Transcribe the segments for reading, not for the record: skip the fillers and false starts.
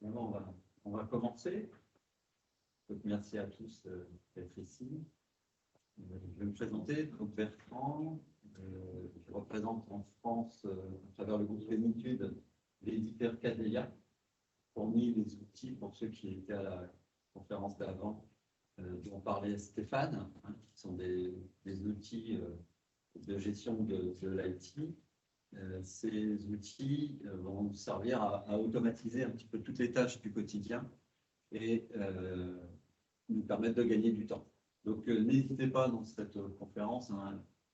On va commencer. Donc, merci à tous d'être ici. Je vais me présenter, donc Bertrand. Je représente en France, à travers le groupe Plénitude, l'éditeur Cadeia, fournit les outils pour ceux qui étaient à la conférence d'avant, dont parlait Stéphane, qui sont des outils de gestion de l'IT. Ces outils vont nous servir à automatiser un petit peu toutes les tâches du quotidien et nous permettre de gagner du temps. Donc, n'hésitez pas dans cette conférence,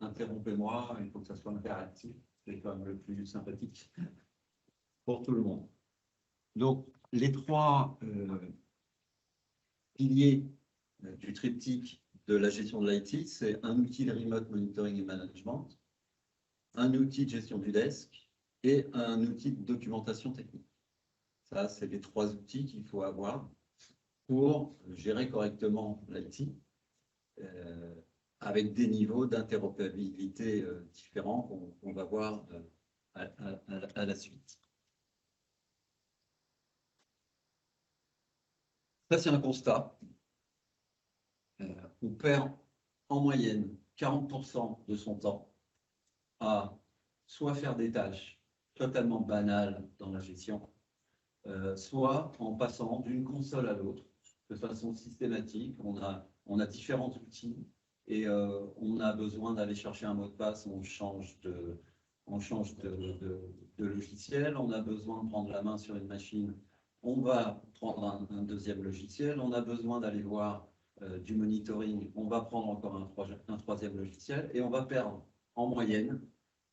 interrompez-moi, il faut que ça soit interactif, c'est quand même le plus sympathique pour tout le monde. Donc, les trois piliers du triptyque de la gestion de l'IT, c'est un outil de remote monitoring et management, un outil de gestion du desk et un outil de documentation technique. Ça, c'est les trois outils qu'il faut avoir pour gérer correctement l'IT, avec des niveaux d'interopérabilité différents qu'on va voir à la suite. Ça, c'est un constat. On perd en moyenne 40% de son temps à soit faire des tâches totalement banales dans la gestion, soit en passant d'une console à l'autre de façon systématique. On a différents outils et on a besoin d'aller chercher un mot de passe, on change de logiciel, on a besoin de prendre la main sur une machine, on va prendre un deuxième logiciel, on a besoin d'aller voir du monitoring, on va prendre encore un troisième logiciel et on va perdre en moyenne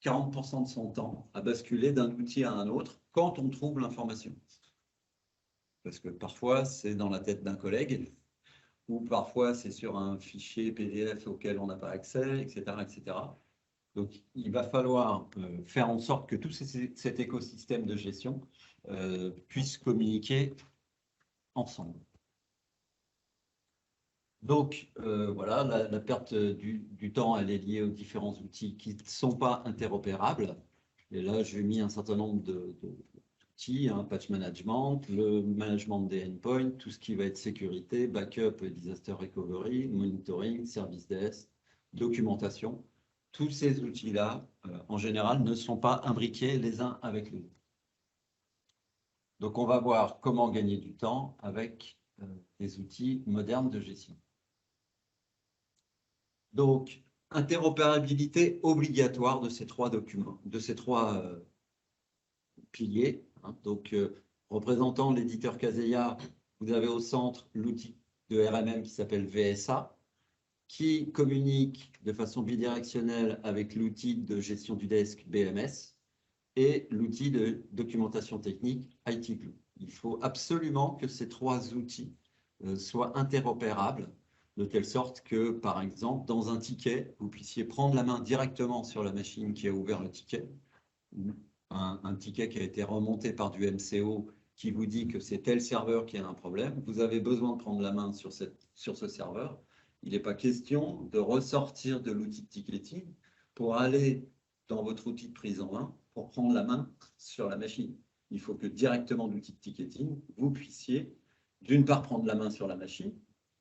40% de son temps à basculer d'un outil à un autre quand on trouve l'information. Parce que parfois, c'est dans la tête d'un collègue, ou parfois, c'est sur un fichier PDF auquel on n'a pas accès, etc., etc. Donc, il va falloir faire en sorte que tout cet écosystème de gestion puisse communiquer ensemble. Donc, voilà, la perte du temps, elle est liée aux différents outils qui ne sont pas interopérables. Et là, j'ai mis un certain nombre d'outils, patch management, le management des endpoints, tout ce qui va être sécurité, backup et disaster recovery, monitoring, service desk, documentation. Tous ces outils-là, en général, ne sont pas imbriqués les uns avec les autres. Donc, on va voir comment gagner du temps avec des outils modernes de gestion. Donc, interopérabilité obligatoire de ces trois documents, de ces trois piliers. Donc, représentant l'éditeur Cadeia, vous avez au centre l'outil de RMM qui s'appelle VSA, qui communique de façon bidirectionnelle avec l'outil de gestion du desk BMS et l'outil de documentation technique ITGlue. Il faut absolument que ces trois outils soient interopérables, de telle sorte que, par exemple, dans un ticket, vous puissiez prendre la main directement sur la machine qui a ouvert le ticket, un ticket qui a été remonté par du MCO qui vous dit que c'est tel serveur qui a un problème. Vous avez besoin de prendre la main sur ce serveur. Il n'est pas question de ressortir de l'outil de ticketing pour aller dans votre outil de prise en main pour prendre la main sur la machine. Il faut que directement l'outil de ticketing, vous puissiez d'une part prendre la main sur la machine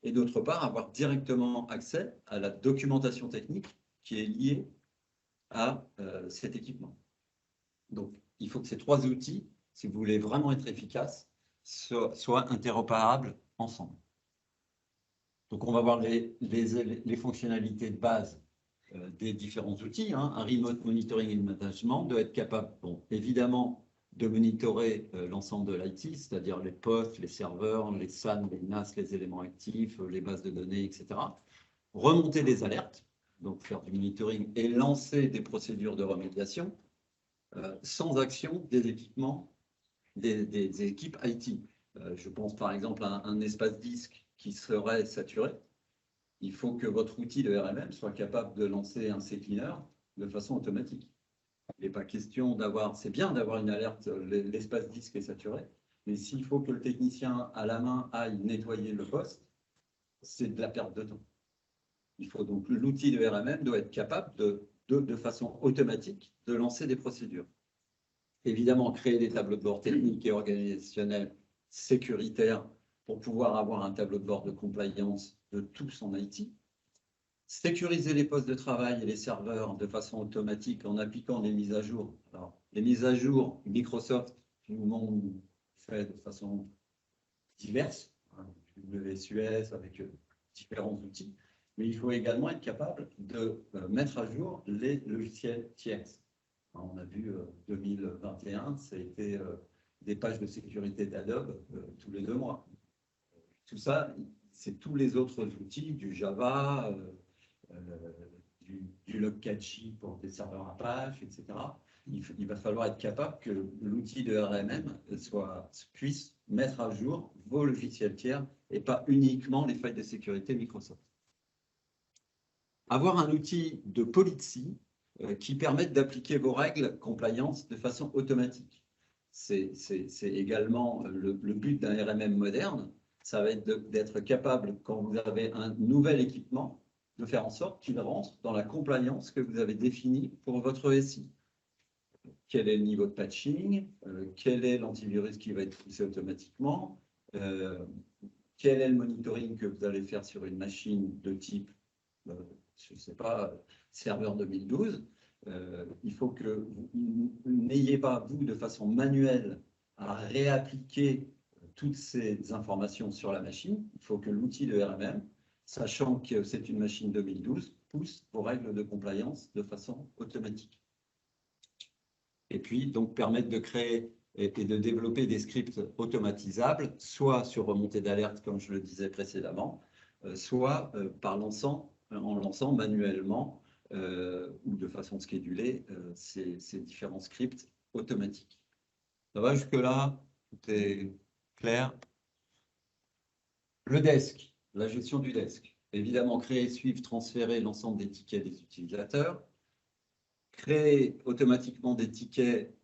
et d'autre part avoir directement accès à la documentation technique qui est liée à cet équipement. Donc, il faut que ces trois outils, si vous voulez vraiment être efficace, soient interopérables ensemble. Donc, on va voir les fonctionnalités de base des différents outils. Un remote monitoring et management doit être capable, évidemment, de monitorer l'ensemble de l'IT, c'est-à-dire les postes, les serveurs, les SAN, les NAS, les éléments actifs, les bases de données, etc. Remonter des alertes, donc faire du monitoring et lancer des procédures de remédiation sans action des équipements, des équipes IT. Je pense par exemple à un espace disque qui serait saturé. Il faut que votre outil de RMM soit capable de lancer un CCleaner de façon automatique. Il n'est pas question d'avoir, c'est bien d'avoir une alerte, l'espace disque est saturé, mais s'il faut que le technicien à la main aille nettoyer le poste, c'est de la perte de temps. Il faut donc, l'outil de RMM doit être capable de façon automatique de lancer des procédures. Évidemment, créer des tableaux de bord techniques et organisationnels, sécuritaire pour pouvoir avoir un tableau de bord de compliance de tout son IT. Sécuriser les postes de travail et les serveurs de façon automatique en appliquant des mises à jour. Alors, les mises à jour, Microsoft, tout le monde fait de façon diverse, hein, WSUS avec différents outils, mais il faut également être capable de mettre à jour les logiciels tiers. On a vu 2021, ça a été des pages de sécurité d'Adobe tous les 2 mois. Tout ça, c'est tous les autres outils, du Java, du Logcatchy pour des serveurs Apache, etc. Il va falloir être capable que l'outil de RMM puisse mettre à jour vos logiciels tiers et pas uniquement les failles de sécurité Microsoft. Avoir un outil de policy qui permette d'appliquer vos règles compliance de façon automatique. C'est également le but d'un RMM moderne. Ça va être d'être capable, quand vous avez un nouvel équipement, de faire en sorte qu'il rentre dans la compliance que vous avez définie pour votre SI. Quel est le niveau de patching, quel est l'antivirus qui va être poussé automatiquement, quel est le monitoring que vous allez faire sur une machine de type, je ne sais pas, serveur 2012. Il faut que vous n'ayez pas, vous, de façon manuelle, à réappliquer toutes ces informations sur la machine. Il faut que l'outil de RMM, sachant que c'est une machine 2012, pousse vos règles de compliance de façon automatique. Et puis, donc, permettre de créer et de développer des scripts automatisables, soit sur remontée d'alerte, comme je le disais précédemment, soit en lançant manuellement ou de façon schedulée ces différents scripts automatiques. Ça va jusque-là? Tout est clair? Le desk, la gestion du desk. Évidemment, créer, suivre, transférer l'ensemble des tickets des utilisateurs. Créer automatiquement des tickets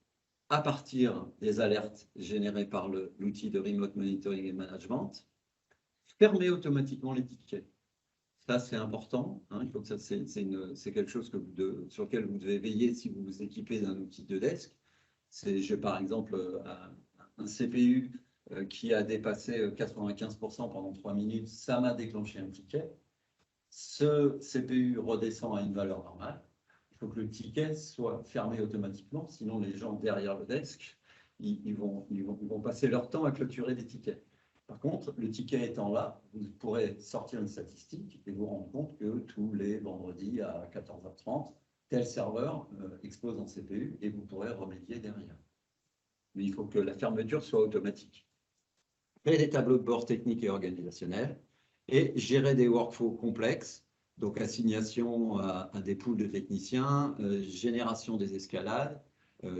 à partir des alertes générées par l'outil de Remote Monitoring et Management. Fermer automatiquement les tickets. Ça, c'est important. Hein, il faut que ça, c'est quelque chose sur lequel vous devez veiller si vous vous équipez d'un outil de desk. J'ai par exemple un CPU qui a dépassé 95% pendant 3 minutes. Ça m'a déclenché un ticket. Ce CPU redescend à une valeur normale. Il faut que le ticket soit fermé automatiquement, sinon les gens derrière le desk, ils vont passer leur temps à clôturer des tickets. Par contre, le ticket étant là, vous pourrez sortir une statistique et vous rendre compte que tous les vendredis à 14h30, tel serveur explose en CPU et vous pourrez remédier derrière. Mais il faut que la fermeture soit automatique. Créer des tableaux de bord techniques et organisationnels et gérer des workflows complexes, donc assignation à des pools de techniciens, génération des escalades,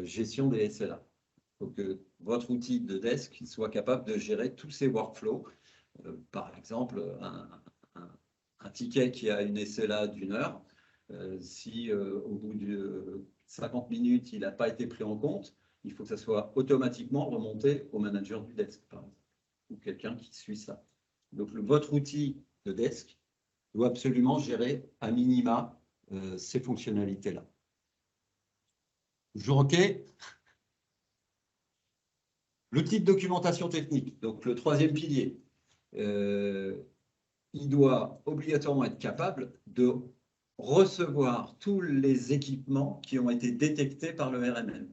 gestion des SLA. Il faut que votre outil de desk soit capable de gérer tous ces workflows. Par exemple, un ticket qui a une SLA d'1 heure, si au bout de 50 minutes, il n'a pas été pris en compte, il faut que ça soit automatiquement remonté au manager du desk, par exemple, ou quelqu'un qui suit ça. Donc, votre outil de desk doit absolument gérer à minima ces fonctionnalités-là. Toujours OK? L'outil de documentation technique, donc le 3e pilier, il doit obligatoirement être capable de recevoir tous les équipements qui ont été détectés par le RMM.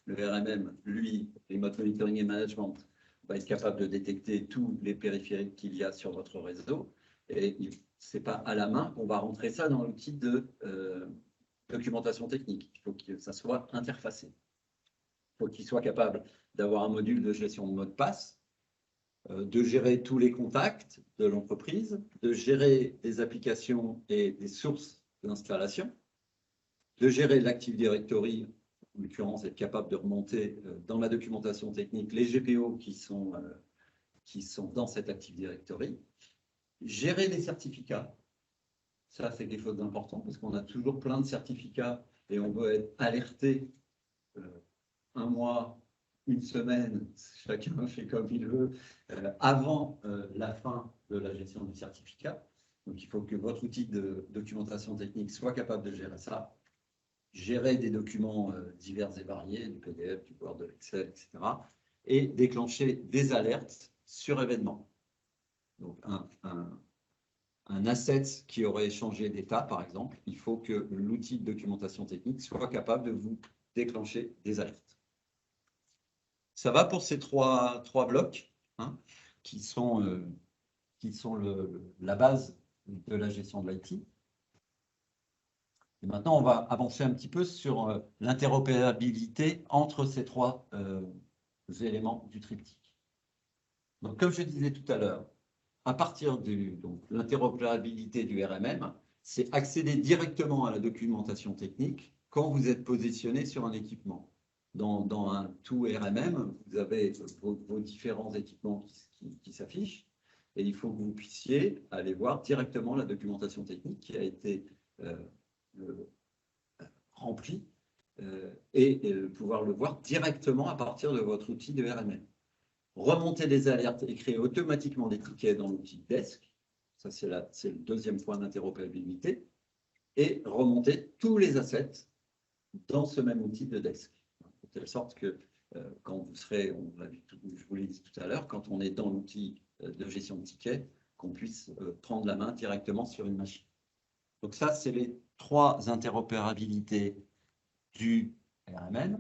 Le RMM, lui, Remote Monitoring et Management, va être capable de détecter tous les périphériques qu'il y a sur votre réseau. Et ce n'est pas à la main qu'on va rentrer ça dans l'outil de documentation technique. Il faut que ça soit interfacé. Il faut qu'il soit capable d'avoir un module de gestion de mot de passe, de gérer tous les contacts de l'entreprise, de gérer des applications et des sources d'installation, de gérer l'Active Directory, en l'occurrence être capable de remonter dans la documentation technique les GPO qui sont dans cette Active Directory, gérer les certificats. Ça, c'est quelque chose d'important parce qu'on a toujours plein de certificats et on veut être alerté 1 mois, 1 semaine, chacun fait comme il veut, avant la fin de la gestion du certificat. Donc, il faut que votre outil de documentation technique soit capable de gérer ça, gérer des documents divers et variés, du PDF, du Word, de l'Excel, etc. et déclencher des alertes sur événement. Donc, un asset qui aurait changé d'état, par exemple, il faut que l'outil de documentation technique soit capable de vous déclencher des alertes. Ça va pour ces trois blocs, hein, qui sont la base de la gestion de l'IT. Et maintenant, on va avancer un petit peu sur l'interopérabilité entre ces trois éléments du triptyque. Donc, comme je disais tout à l'heure, à partir de l'interopérabilité du RMM, c'est accéder directement à la documentation technique quand vous êtes positionné sur un équipement. Dans un tout RMM, vous avez vos différents équipements qui s'affichent et il faut que vous puissiez aller voir directement la documentation technique qui a été remplie et pouvoir le voir directement à partir de votre outil de RMM. Remonter des alertes et créer automatiquement des tickets dans l'outil Desk. Ça, c'est le deuxième point d'interopérabilité. Et remonter tous les assets dans ce même outil de Desk. De telle sorte que quand vous serez, je vous l'ai dit tout à l'heure, quand on est dans l'outil de gestion de tickets, qu'on puisse prendre la main directement sur une machine. Donc ça, c'est les trois interopérabilités du RMM.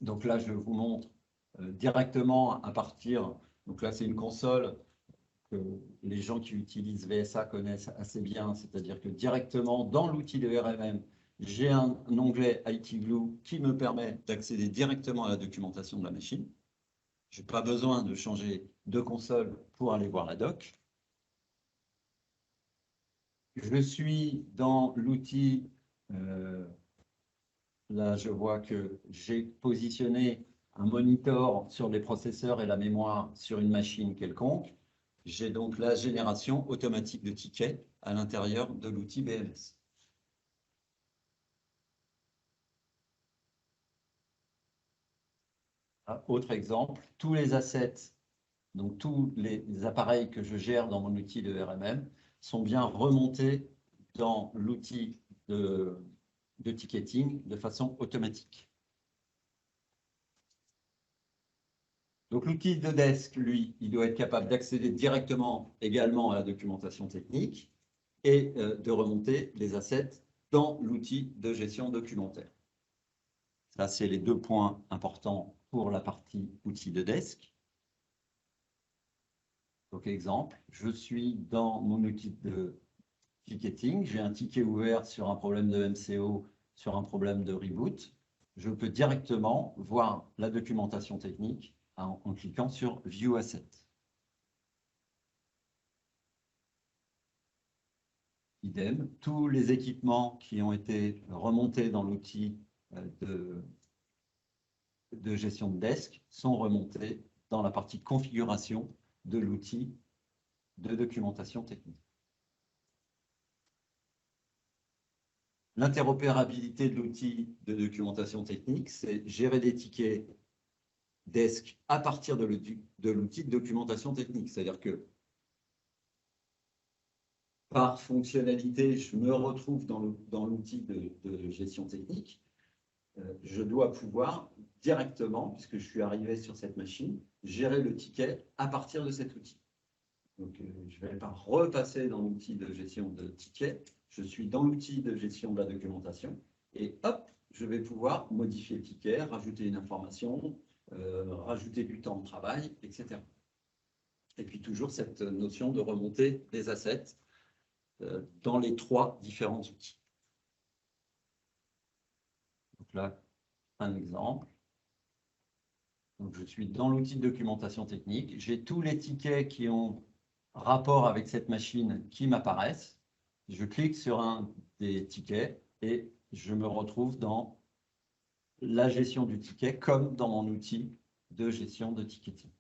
Donc là, je vous montre directement à partir, donc là c'est une console que les gens qui utilisent VSA connaissent assez bien, c'est-à-dire que directement dans l'outil de RMM, j'ai un onglet IT Glue qui me permet d'accéder directement à la documentation de la machine. Je n'ai pas besoin de changer de console pour aller voir la doc. Je suis dans l'outil, là je vois que j'ai positionné un monitor sur les processeurs et la mémoire sur une machine quelconque. J'ai donc la génération automatique de tickets à l'intérieur de l'outil BMS. Autre exemple, tous les assets, donc tous les appareils que je gère dans mon outil de RMM sont bien remontés dans l'outil de ticketing de façon automatique. Donc l'outil de Desk, lui, il doit être capable d'accéder directement également à la documentation technique et de remonter les assets dans l'outil de gestion documentaire. Ça, c'est les deux points importants pour la partie outil de Desk. Donc exemple, je suis dans mon outil de ticketing, j'ai un ticket ouvert sur un problème de MCO, sur un problème de reboot. Je peux directement voir la documentation technique en cliquant sur View Asset. Idem, tous les équipements qui ont été remontés dans l'outil de gestion de desk sont remontés dans la partie configuration de l'outil de documentation technique. L'interopérabilité de l'outil de documentation technique, c'est gérer des tickets desk à partir de l'outil de documentation technique. C'est-à-dire que par fonctionnalité, je me retrouve dans l'outil de gestion technique. Je dois pouvoir directement, puisque je suis arrivé sur cette machine, gérer le ticket à partir de cet outil. Donc, je ne vais pas repasser dans l'outil de gestion de ticket. Je suis dans l'outil de gestion de la documentation et hop, je vais pouvoir modifier le ticket, rajouter une information, rajouter du temps de travail, etc. Et puis toujours cette notion de remonter des assets dans les trois différents outils. Donc là, un exemple. Donc je suis dans l'outil de documentation technique. J'ai tous les tickets qui ont rapport avec cette machine qui m'apparaissent. Je clique sur un des tickets et je me retrouve dans la gestion du ticket comme dans mon outil de gestion de ticketing.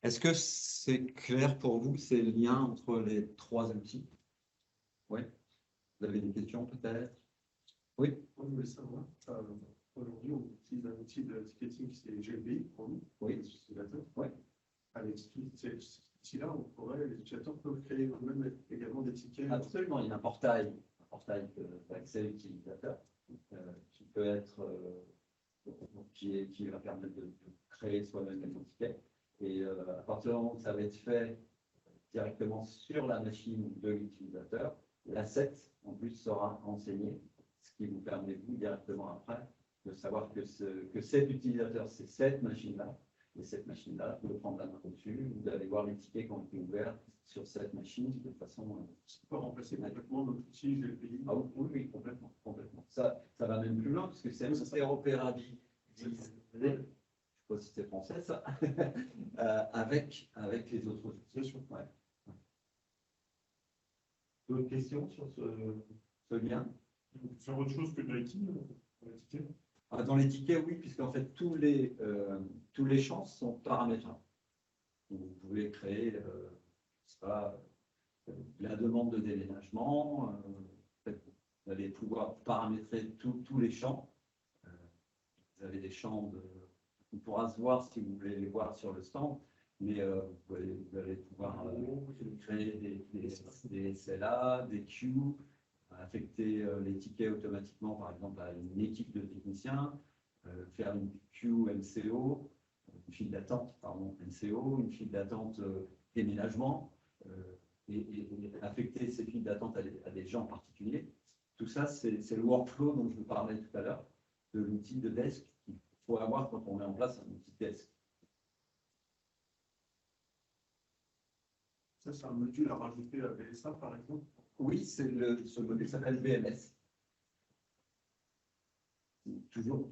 Est-ce que c'est clair pour vous ces liens entre les trois outils? Oui. Vous avez des questions peut-être? Oui. Moi, je voulais savoir, aujourd'hui, on utilise un outil de ticketing qui c'est GLBI pour nous, oui, les utilisateurs. Oui. Avec cet outil-là, les utilisateurs peuvent créer eux-mêmes également des tickets. Absolument, il y a un portail d'accès utilisateur qui peut être qui va permettre de créer soi-même un ticket. Et à partir du moment où ça va être fait directement sur la machine de l'utilisateur, l'asset en plus sera enseigné, ce qui vous permet vous directement après de savoir que cet utilisateur, c'est cette machine-là, et cette machine-là, vous pouvez prendre la main dessus, vous allez voir les tickets qui ont été ouverts sur cette machine de façon. Ça peut remplacer complètement notre outil GPI. Ah oui, oui, complètement, complètement. Ça va même plus loin, parce que c'est interopérabilisé, je ne sais pas si c'est français ça, avec les autres outils. Ouais. D'autres questions sur ce lien? Faire autre chose que de l'IT pour les tickets? Dans les tickets, oui, puisqu'en fait, tous les champs sont paramétrables. Vous pouvez créer la demande de déménagement, vous allez pouvoir paramétrer tous les champs. Vous avez des champs on pourra se voir si vous voulez les voir sur le stand, mais vous allez pouvoir créer des SLA, des queues, affecter les tickets automatiquement, par exemple, à une équipe de techniciens, faire une queue MCO, une file d'attente, pardon, MCO, une file d'attente déménagement, et affecter ces files d'attente à des gens particuliers. Tout ça, c'est le workflow dont je vous parlais tout à l'heure, de l'outil de desk qu'il faut avoir quand on met en place un outil de desk. Ça, c'est un module à rajouter à VSA, par exemple? Oui, ce module s'appelle VMS. Toujours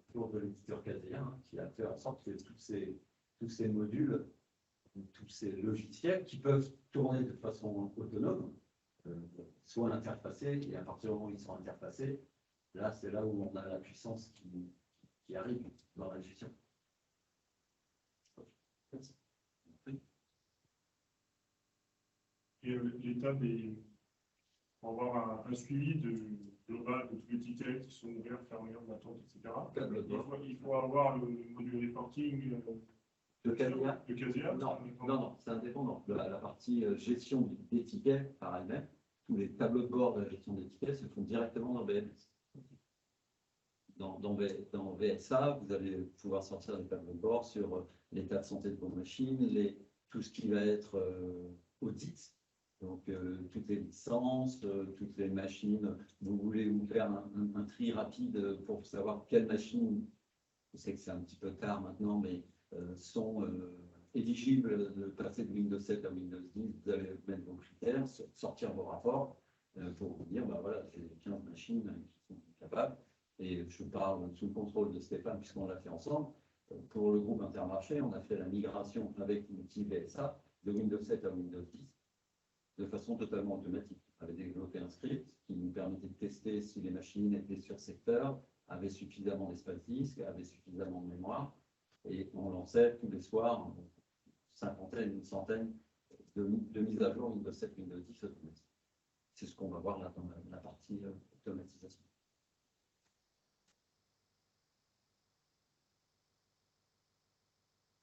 autour de l'éditeur Casea, qui a fait en sorte que tous ces modules, tous ces logiciels qui peuvent tourner de façon autonome, soient interfacés, et à partir du moment où ils sont interfacés, là, c'est là où on a la puissance qui arrive dans la gestion. Et l'état pour avoir un suivi global de tous les tickets qui sont ouverts, fermés, en attente, etc. Il faut avoir le module reporting de Casea. Non, c'est indépendant. La partie gestion des tickets par elle-même, tous les tableaux de bord de la gestion des tickets se font directement dans VMS. Dans VSA, vous allez pouvoir sortir des tableaux de bord sur l'état de santé de vos machines, tout ce qui va être audit. Donc, toutes les licences, toutes les machines, vous voulez vous faire un tri rapide pour savoir quelles machines, je sais que c'est un petit peu tard maintenant, mais sont éligibles de passer de Windows 7 à Windows 10. Vous allez mettre vos critères, sortir vos rapports pour vous dire, voilà, c'est 15 machines qui sont capables. Et je parle sous le contrôle de Stéphane, puisqu'on l'a fait ensemble. Pour le groupe Intermarché, on a fait la migration avec l'outil VSA de Windows 7 à Windows 10 de façon totalement automatique. On avait développé un script qui nous permettait de tester si les machines étaient sur secteur, avaient suffisamment d'espace disque, avaient suffisamment de mémoire. Et on lançait tous les soirs une centaine de mises à jour Windows 7, Windows 10 automatique. C'est ce qu'on va voir là dans la partie automatisation.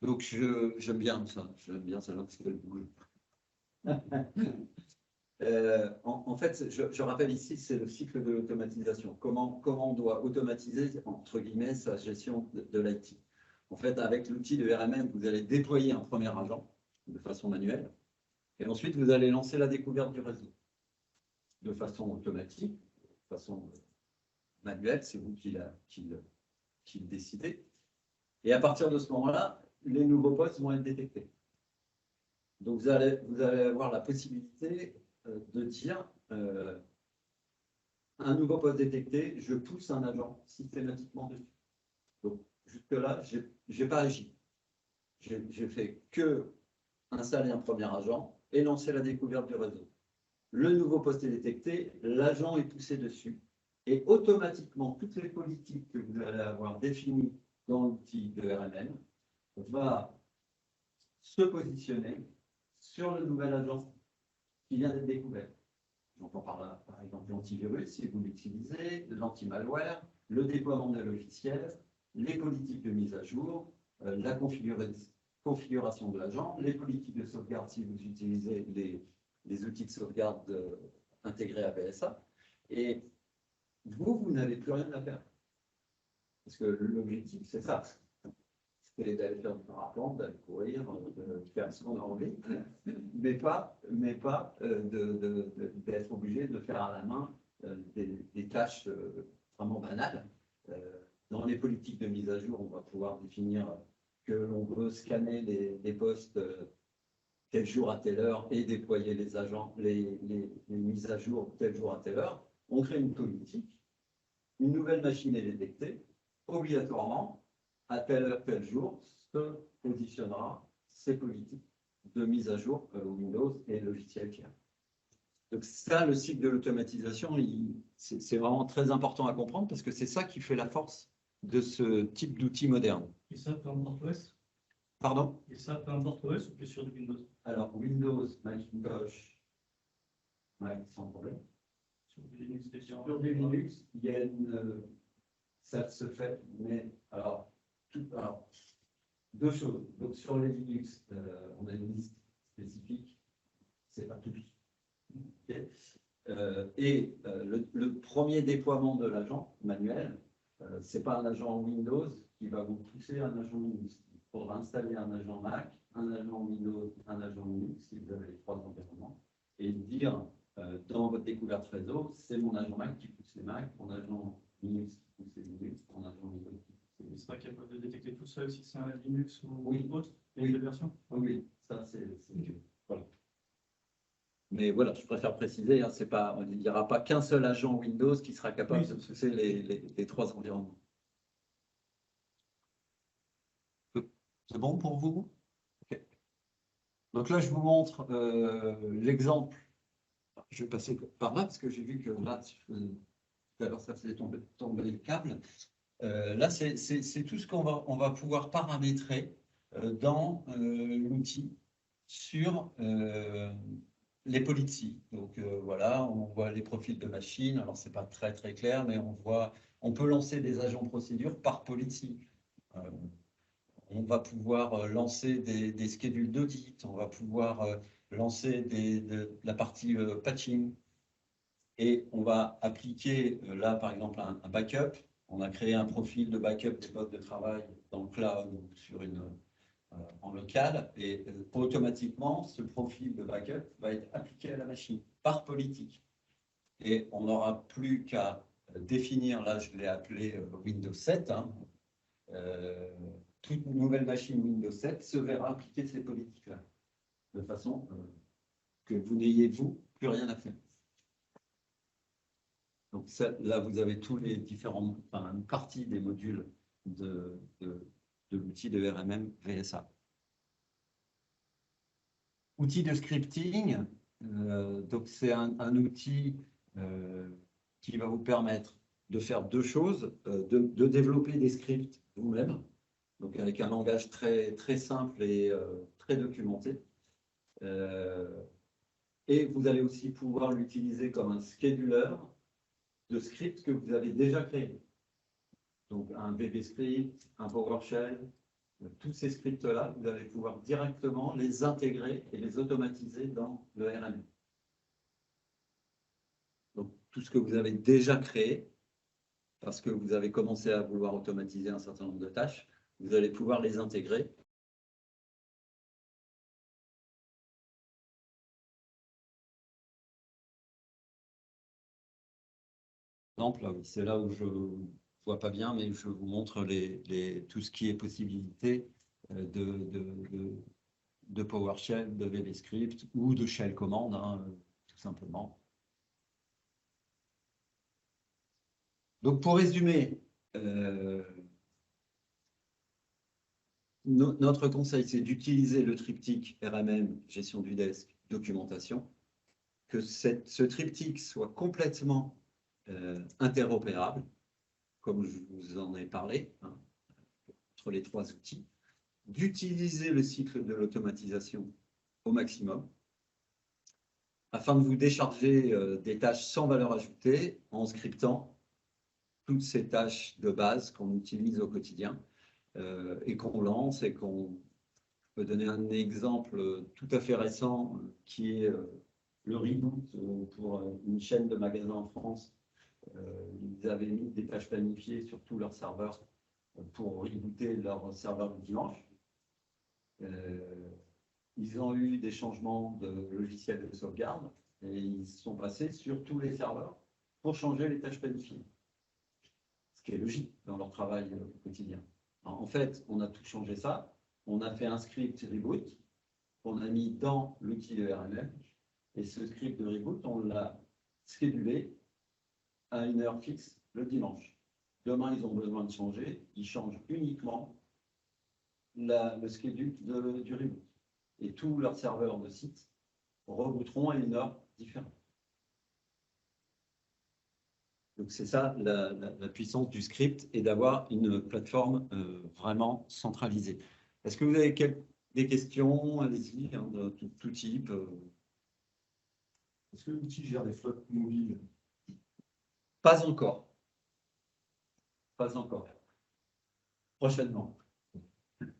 Donc, j'aime bien ça parce que en fait, je rappelle ici, c'est le cycle de l'automatisation. Comment on doit automatiser, entre guillemets, sa gestion de l'IT. En fait, avec l'outil de RMM, vous allez déployer un premier agent de façon manuelle, et ensuite, vous allez lancer la découverte du réseau de façon automatique, de façon manuelle, c'est vous qui le décidez. Et à partir de ce moment-là, les nouveaux postes vont être détectés. Donc, vous allez avoir la possibilité de dire un nouveau poste détecté, je pousse un agent systématiquement dessus. Donc, jusque-là, je n'ai pas agi. J'ai fait que installer un premier agent et lancer la découverte du réseau. Le nouveau poste est détecté, l'agent est poussé dessus. Et automatiquement, toutes les politiques que vous allez avoir définies dans l'outil de RMM va se positionner sur le nouvel agent qui vient d'être découvert. J'entends par là, par exemple, l'antivirus, si vous l'utilisez, l'anti-malware, le déploiement de logiciels, les politiques de mise à jour, la configuration de l'agent, les politiques de sauvegarde si vous utilisez les outils de sauvegarde intégrés à VSA. Et vous n'avez plus rien à faire. Parce que l'objectif, c'est ça. C'est d'aller faire du parapente, d'aller courir, de faire ce qu'on a envie, mais pas d'être obligé de faire à la main des tâches vraiment banales. Dans les politiques de mise à jour, on va pouvoir définir que l'on veut scanner les postes tel jour à telle heure et déployer les agents, les mises à jour tel jour à telle heure. On crée une politique, une nouvelle machine est détectée, obligatoirement, à telle heure, tel jour, se positionnera ces politiques de mise à jour Windows et logiciels tiers. Donc ça, le cycle de l'automatisation, c'est vraiment très important à comprendre parce que c'est ça qui fait la force de ce type d'outil moderne. Et ça, peu importe OS? Pardon? Et ça, peu importe OS ou plus sur du Windows? Alors, Windows, Macintosh, Mac sans problème. Sur du Linux, Sur du Linux, il y a ça se fait, mais alors, deux choses. Donc, sur les Linux, on a une liste spécifique, c'est pas tous. Okay. Le premier déploiement de l'agent manuel, c'est pas un agent Windows qui va vous pousser un agent Linux. Il faudra installer un agent Mac, un agent Windows, un agent Linux, si vous avez les trois environnements, et dire dans votre découverte réseau, c'est mon agent Mac qui pousse les Mac, mon agent Linux qui pousse les Linux, mon agent Windows qui pousse les Linux. Il sera capable de détecter tout seul si c'est un Linux ou autre, oui. les versions? Oui, ça c'est voilà. Mais voilà, je préfère préciser, hein, il n'y aura pas qu'un seul agent Windows qui sera capable de pousser les trois environnements. C'est bon pour vous? Okay. Donc là, je vous montre l'exemple. Je vais passer par là parce que j'ai vu que là, tout à l'heure, ça faisait tomber le câble. Là, c'est tout ce qu'on va pouvoir paramétrer dans l'outil sur les policies. Donc voilà, on voit les profils de machine. Alors, ce n'est pas très clair, mais on peut lancer des agents procédures par policy. On va pouvoir lancer des schedules d'audit, on va pouvoir lancer la partie patching. Et on va appliquer là, par exemple, un backup. On a créé un profil de backup des postes de travail dans le cloud ou en local. Et automatiquement, ce profil de backup va être appliqué à la machine par politique. Et on n'aura plus qu'à définir, là je l'ai appelé Windows 7, hein, toute nouvelle machine Windows 7 se verra appliquer ces politiques-là, de façon que vous n'ayez, vous, plus rien à faire. Donc ça, là, vous avez tous les différents, une partie des modules de l'outil de RMM VSA. Outil de scripting, donc c'est un outil qui va vous permettre de faire deux choses, de développer des scripts vous-même, donc avec un langage très simple et très documenté. Et vous allez aussi pouvoir l'utiliser comme un scheduler de scripts que vous avez déjà créés. Donc un VB-script, un PowerShell, tous ces scripts-là, vous allez pouvoir directement les intégrer et les automatiser dans le RMM. Donc tout ce que vous avez déjà créé, parce que vous avez commencé à vouloir automatiser un certain nombre de tâches, vous allez pouvoir les intégrer. C'est là où je ne vois pas bien, mais je vous montre tout ce qui est possibilité de PowerShell, de VBScript ou de shell commande, hein, tout simplement. Donc pour résumer, notre conseil, c'est d'utiliser le triptyque RMM, gestion du desk, documentation, que ce triptyque soit complètement interopérable, comme je vous en ai parlé, hein, entre les trois outils, d'utiliser le cycle de l'automatisation au maximum, afin de vous décharger des tâches sans valeur ajoutée en scriptant toutes ces tâches de base qu'on utilise au quotidien et qu'on lance et qu'on peut donner un exemple tout à fait récent qui est le reboot pour une chaîne de magasins en France Ils avaient mis des tâches planifiées sur tous leurs serveurs pour rebooter leur serveur du dimanche. Ils ont eu des changements de logiciels de sauvegarde et ils sont passés sur tous les serveurs pour changer les tâches planifiées. Ce qui est logique dans leur travail quotidien. Alors, en fait, on a tout changé ça. On a fait un script reboot qu'on a mis dans l'outil de RMM. Et ce script de reboot, on l'a schedulé à une heure fixe le dimanche. Demain, ils ont besoin de changer. Ils changent uniquement le schedule du reboot. Et tous leurs serveurs de site rebooteront à une heure différente. Donc c'est ça la puissance du script et d'avoir une plateforme vraiment centralisée. Est-ce que vous avez des questions? Allez-y, hein, de tout type. Est-ce que l'outil gère des flottes mobiles? Pas encore. Pas encore. Prochainement.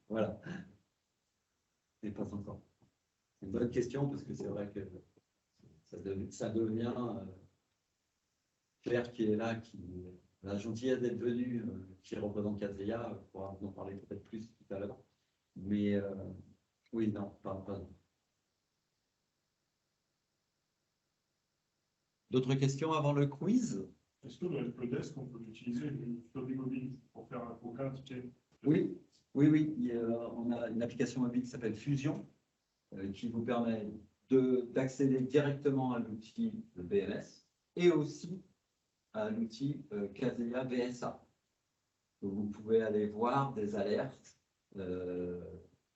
Voilà. Mais pas encore. C'est une bonne question parce que c'est vrai que ça devient Claire qui est là, qui a la gentillesse d'être venue, qui représente Kaseya, pourra vous en parler peut-être plus tout à l'heure. Mais oui, non, pas. D'autres questions avant le quiz? Est-ce que le helpdesk, on peut l'utiliser sur des mobiles pour faire aucun ticket? Oui. On a une application mobile qui s'appelle Fusion, qui vous permet d'accéder directement à l'outil de BMS et aussi à l'outil Kaseya VSA. Donc, vous pouvez aller voir des alertes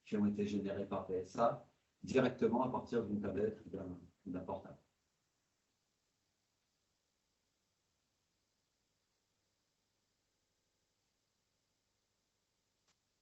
qui ont été générées par VSA directement à partir d'une tablette ou d'un portable.